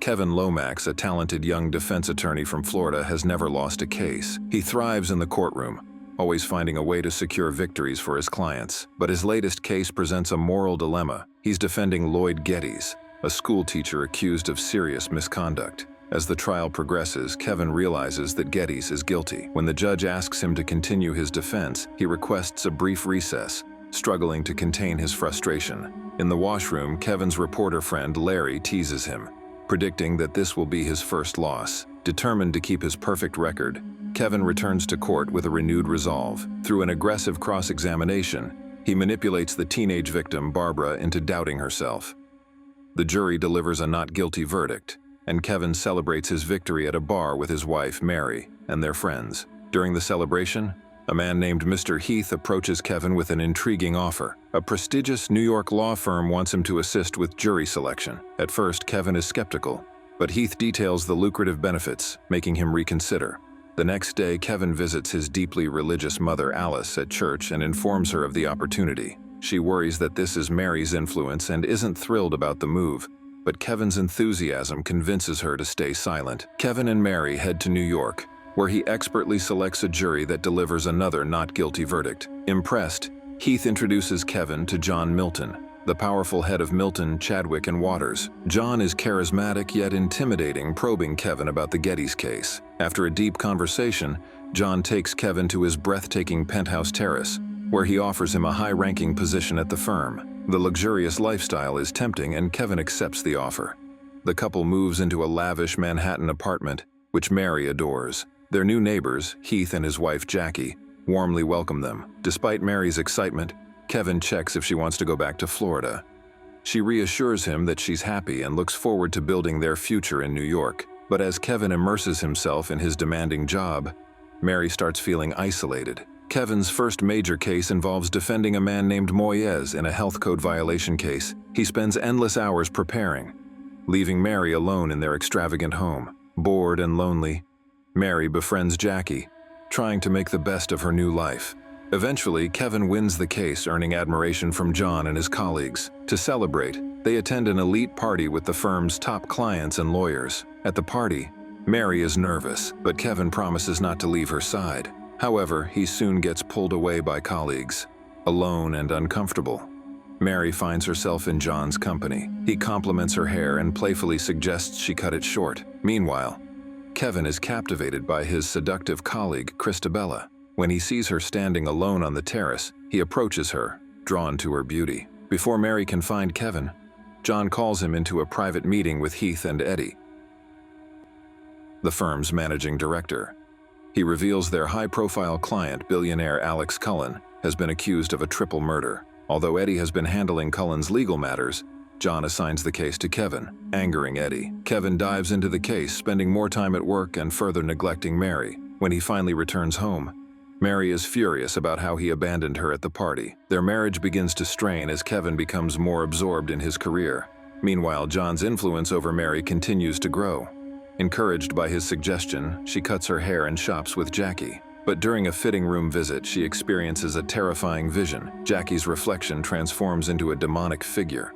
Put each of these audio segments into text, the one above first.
Kevin Lomax, a talented young defense attorney from Florida, has never lost a case. He thrives in the courtroom, always finding a way to secure victories for his clients. But his latest case presents a moral dilemma. He's defending Lloyd Geddes, a school teacher accused of serious misconduct. As the trial progresses, Kevin realizes that Geddes is guilty. When the judge asks him to continue his defense, he requests a brief recess, struggling to contain his frustration. In the washroom, Kevin's reporter friend Larry teases him, predicting that this will be his first loss. Determined to keep his perfect record, Kevin returns to court with a renewed resolve. Through an aggressive cross-examination, he manipulates the teenage victim, Barbara, into doubting herself. The jury delivers a not guilty verdict, and Kevin celebrates his victory at a bar with his wife, Mary, and their friends. During the celebration, a man named Mr. Heath approaches Kevin with an intriguing offer. A prestigious New York law firm wants him to assist with jury selection. At first, Kevin is skeptical, but Heath details the lucrative benefits, making him reconsider. The next day, Kevin visits his deeply religious mother, Alice, at church and informs her of the opportunity. She worries that this is Mary's influence and isn't thrilled about the move, but Kevin's enthusiasm convinces her to stay silent. Kevin and Mary head to New York, where he expertly selects a jury that delivers another not guilty verdict. Impressed, Heath introduces Kevin to John Milton, the powerful head of Milton, Chadwick, and Waters. John is charismatic yet intimidating, probing Kevin about the Geddes case. After a deep conversation, John takes Kevin to his breathtaking penthouse terrace, where he offers him a high-ranking position at the firm. The luxurious lifestyle is tempting, and Kevin accepts the offer. The couple moves into a lavish Manhattan apartment, which Mary adores. Their new neighbors, Heath and his wife Jackie, warmly welcome them. Despite Mary's excitement, Kevin checks if she wants to go back to Florida. She reassures him that she's happy and looks forward to building their future in New York. But as Kevin immerses himself in his demanding job, Mary starts feeling isolated. Kevin's first major case involves defending a man named Moyes in a health code violation case. He spends endless hours preparing, leaving Mary alone in their extravagant home. Bored and lonely, Mary befriends Jackie, trying to make the best of her new life. Eventually, Kevin wins the case, earning admiration from John and his colleagues. To celebrate, they attend an elite party with the firm's top clients and lawyers. At the party, Mary is nervous, but Kevin promises not to leave her side. However, he soon gets pulled away by colleagues. Alone and uncomfortable, Mary finds herself in John's company. He compliments her hair and playfully suggests she cut it short. Meanwhile, Kevin is captivated by his seductive colleague, Christabella. When he sees her standing alone on the terrace, he approaches her, drawn to her beauty. Before Mary can find Kevin, John calls him into a private meeting with Heath and Eddie, the firm's managing director. He reveals their high-profile client, billionaire Alex Cullen, has been accused of a triple murder. Although Eddie has been handling Cullen's legal matters, John assigns the case to Kevin, angering Eddie. Kevin dives into the case, spending more time at work and further neglecting Mary. When he finally returns home, Mary is furious about how he abandoned her at the party. Their marriage begins to strain as Kevin becomes more absorbed in his career. Meanwhile, John's influence over Mary continues to grow. Encouraged by his suggestion, she cuts her hair and shops with Jackie. But during a fitting room visit, she experiences a terrifying vision. Jackie's reflection transforms into a demonic figure.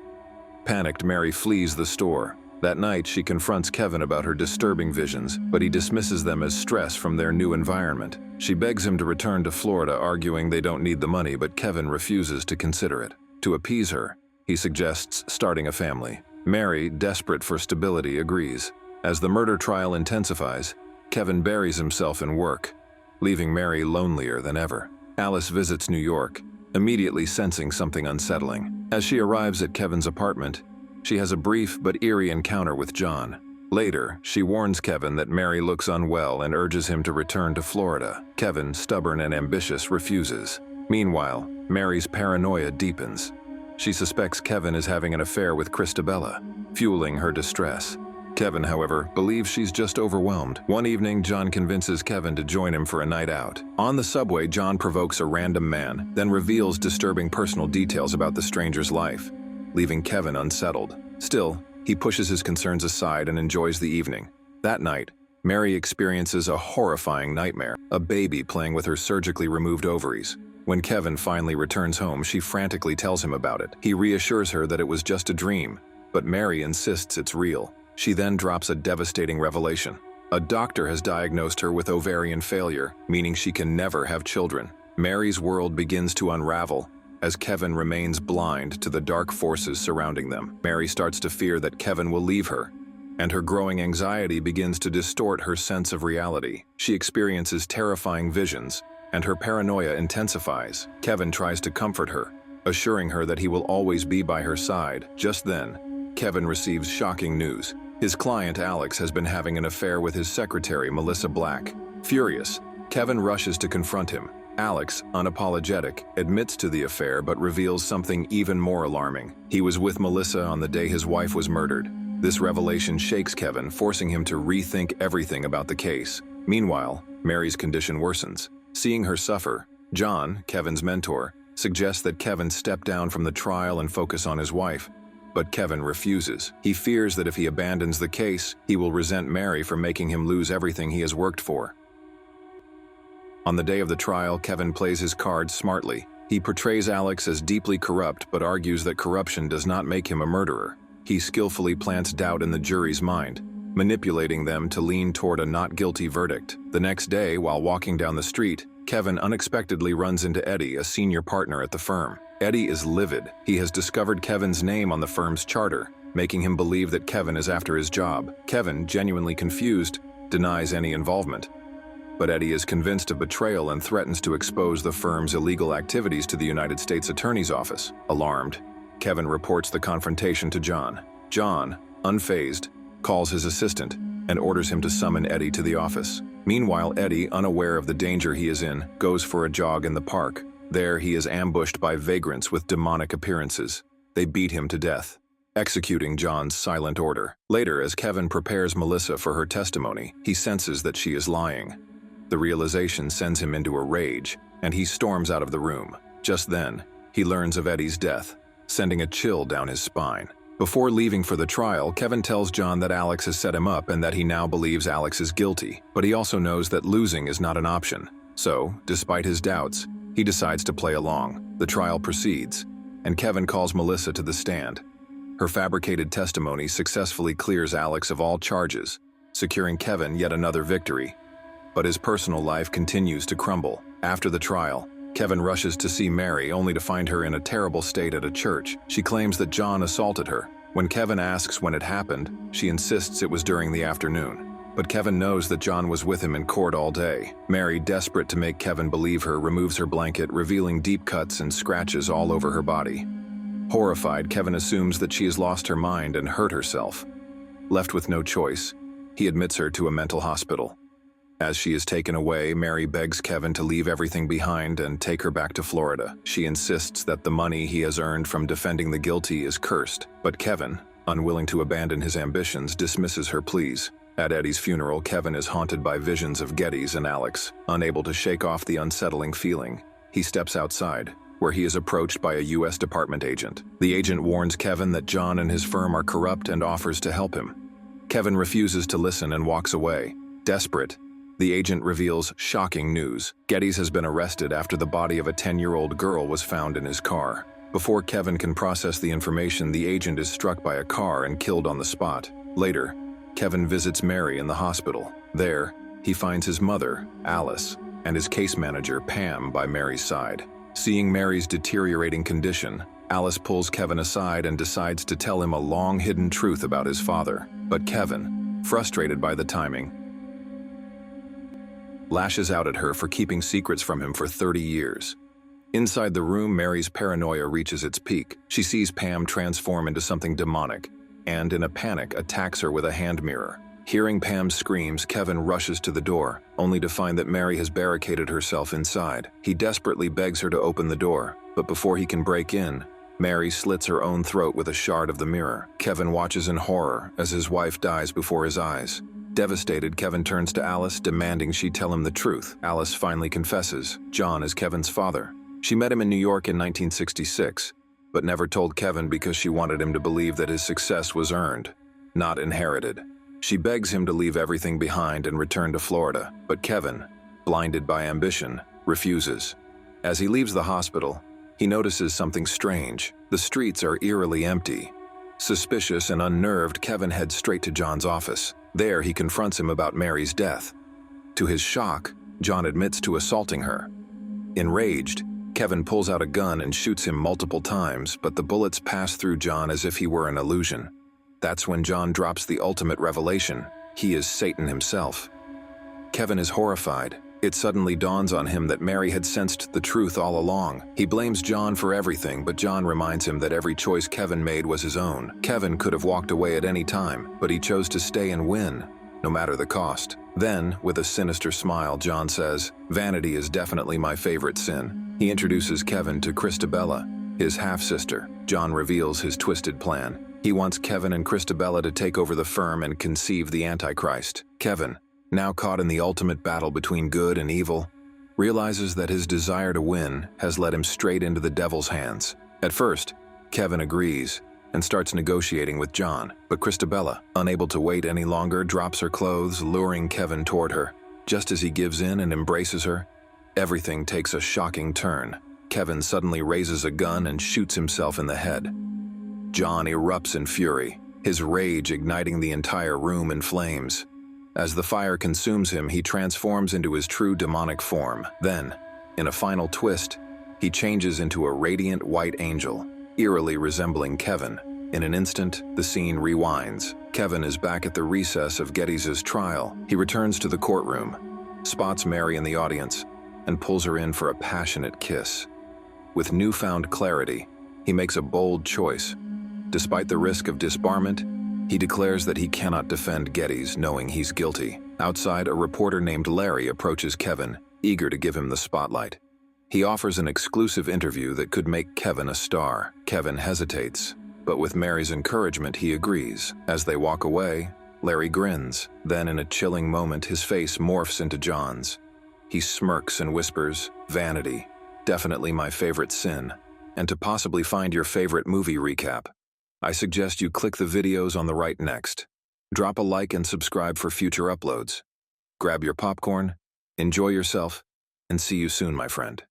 Panicked, Mary flees the store. That night, she confronts Kevin about her disturbing visions, but he dismisses them as stress from their new environment. She begs him to return to Florida, arguing they don't need the money, but Kevin refuses to consider it. To appease her, he suggests starting a family. Mary, desperate for stability, agrees. As the murder trial intensifies, Kevin buries himself in work, leaving Mary lonelier than ever. Alice visits New York, immediately sensing something unsettling. As she arrives at Kevin's apartment, she has a brief but eerie encounter with John. Later, she warns Kevin that Mary looks unwell and urges him to return to Florida. Kevin, stubborn and ambitious, refuses. Meanwhile, Mary's paranoia deepens. She suspects Kevin is having an affair with Christabella, fueling her distress. Kevin, however, believes she's just overwhelmed. One evening, John convinces Kevin to join him for a night out. On the subway, John provokes a random man, then reveals disturbing personal details about the stranger's life, leaving Kevin unsettled. Still, he pushes his concerns aside and enjoys the evening. That night, Mary experiences a horrifying nightmare, a baby playing with her surgically removed ovaries. When Kevin finally returns home, she frantically tells him about it. He reassures her that it was just a dream, but Mary insists it's real. She then drops a devastating revelation. A doctor has diagnosed her with ovarian failure, meaning she can never have children. Mary's world begins to unravel as Kevin remains blind to the dark forces surrounding them. Mary starts to fear that Kevin will leave her, and her growing anxiety begins to distort her sense of reality. She experiences terrifying visions, and her paranoia intensifies. Kevin tries to comfort her, assuring her that he will always be by her side. Just then, Kevin receives shocking news. His client, Alex, has been having an affair with his secretary, Melissa Black. Furious, Kevin rushes to confront him. Alex, unapologetic, admits to the affair but reveals something even more alarming. He was with Melissa on the day his wife was murdered. This revelation shakes Kevin, forcing him to rethink everything about the case. Meanwhile, Mary's condition worsens. Seeing her suffer, John, Kevin's mentor, suggests that Kevin step down from the trial and focus on his wife. But Kevin refuses. He fears that if he abandons the case, he will resent Mary for making him lose everything he has worked for. On the day of the trial, Kevin plays his cards smartly. He portrays Alex as deeply corrupt but argues that corruption does not make him a murderer. He skillfully plants doubt in the jury's mind, manipulating them to lean toward a not guilty verdict. The next day, while walking down the street, Kevin unexpectedly runs into Eddie, a senior partner at the firm. Eddie is livid. He has discovered Kevin's name on the firm's charter, making him believe that Kevin is after his job. Kevin, genuinely confused, denies any involvement. But Eddie is convinced of betrayal and threatens to expose the firm's illegal activities to the United States Attorney's Office. Alarmed, Kevin reports the confrontation to John. John, unfazed, calls his assistant and orders him to summon Eddie to the office. Meanwhile, Eddie, unaware of the danger he is in, goes for a jog in the park. There, he is ambushed by vagrants with demonic appearances. They beat him to death, executing John's silent order. Later, as Kevin prepares Melissa for her testimony, he senses that she is lying. The realization sends him into a rage, and he storms out of the room. Just then, he learns of Eddie's death, sending a chill down his spine. Before leaving for the trial, Kevin tells John that Alex has set him up and that he now believes Alex is guilty, but he also knows that losing is not an option. So, despite his doubts, he decides to play along. The trial proceeds, and Kevin calls Melissa to the stand. Her fabricated testimony successfully clears Alex of all charges, securing Kevin yet another victory. But his personal life continues to crumble. After the trial, Kevin rushes to see Mary only to find her in a terrible state at a church. She claims that John assaulted her. When Kevin asks when it happened, she insists it was during the afternoon. But Kevin knows that John was with him in court all day. Mary, desperate to make Kevin believe her, removes her blanket, revealing deep cuts and scratches all over her body. Horrified, Kevin assumes that she has lost her mind and hurt herself. Left with no choice, he admits her to a mental hospital. As she is taken away, Mary begs Kevin to leave everything behind and take her back to Florida. She insists that the money he has earned from defending the guilty is cursed, but Kevin, unwilling to abandon his ambitions, dismisses her pleas. At Eddie's funeral, Kevin is haunted by visions of Geddes and Alex. Unable to shake off the unsettling feeling, he steps outside, where he is approached by a U.S. Department agent. The agent warns Kevin that John and his firm are corrupt and offers to help him. Kevin refuses to listen and walks away. Desperate, the agent reveals shocking news. Geddes has been arrested after the body of a 10-year-old girl was found in his car. Before Kevin can process the information, the agent is struck by a car and killed on the spot. Later, Kevin visits Mary in the hospital. There, he finds his mother, Alice, and his case manager, Pam, by Mary's side. Seeing Mary's deteriorating condition, Alice pulls Kevin aside and decides to tell him a long-hidden truth about his father. But Kevin, frustrated by the timing, lashes out at her for keeping secrets from him for 30 years. Inside the room, Mary's paranoia reaches its peak. She sees Pam transform into something demonic, and in a panic attacks her with a hand mirror. Hearing Pam's screams, Kevin rushes to the door, only to find that Mary has barricaded herself inside. He desperately begs her to open the door, but before he can break in, Mary slits her own throat with a shard of the mirror. Kevin watches in horror as his wife dies before his eyes. Devastated, Kevin turns to Alice, demanding she tell him the truth. Alice finally confesses. John is Kevin's father. She met him in New York in 1966, but never told Kevin because she wanted him to believe that his success was earned, not inherited. She begs him to leave everything behind and return to Florida, but Kevin, blinded by ambition, refuses. As he leaves the hospital, he notices something strange. The streets are eerily empty. Suspicious and unnerved, Kevin heads straight to John's office. There, he confronts him about Mary's death. To his shock, John admits to assaulting her. Enraged, Kevin pulls out a gun and shoots him multiple times, but the bullets pass through John as if he were an illusion. That's when John drops the ultimate revelation. He is Satan himself. Kevin is horrified. It suddenly dawns on him that Mary had sensed the truth all along. He blames John for everything, but John reminds him that every choice Kevin made was his own. Kevin could have walked away at any time, but he chose to stay and win, no matter the cost. Then, with a sinister smile, John says, "Vanity is definitely my favorite sin." He introduces Kevin to Christabella, his half-sister. John reveals his twisted plan. He wants Kevin and Christabella to take over the firm and conceive the Antichrist. Kevin, now caught in the ultimate battle between good and evil, realizes that his desire to win has led him straight into the devil's hands. At first, Kevin agrees and starts negotiating with John, but Christabella, unable to wait any longer, drops her clothes, luring Kevin toward her. Just as he gives in and embraces her, everything takes a shocking turn. Kevin suddenly raises a gun and shoots himself in the head. John erupts in fury, his rage igniting the entire room in flames. As the fire consumes him, he transforms into his true demonic form. Then, in a final twist, he changes into a radiant white angel, eerily resembling Kevin. In an instant, the scene rewinds. Kevin is back at the recess of Gettys's trial. He returns to the courtroom, spots Mary in the audience, and pulls her in for a passionate kiss. With newfound clarity, he makes a bold choice. Despite the risk of disbarment, he declares that he cannot defend Gettys, knowing he's guilty. Outside, a reporter named Larry approaches Kevin, eager to give him the spotlight. He offers an exclusive interview that could make Kevin a star. Kevin hesitates, but with Mary's encouragement, he agrees. As they walk away, Larry grins. Then, in a chilling moment, his face morphs into John's. He smirks and whispers, "Vanity, definitely my favorite sin." And to possibly find your favorite movie recap, I suggest you click the videos on the right next. Drop a like and subscribe for future uploads. Grab your popcorn, enjoy yourself, and see you soon, my friend.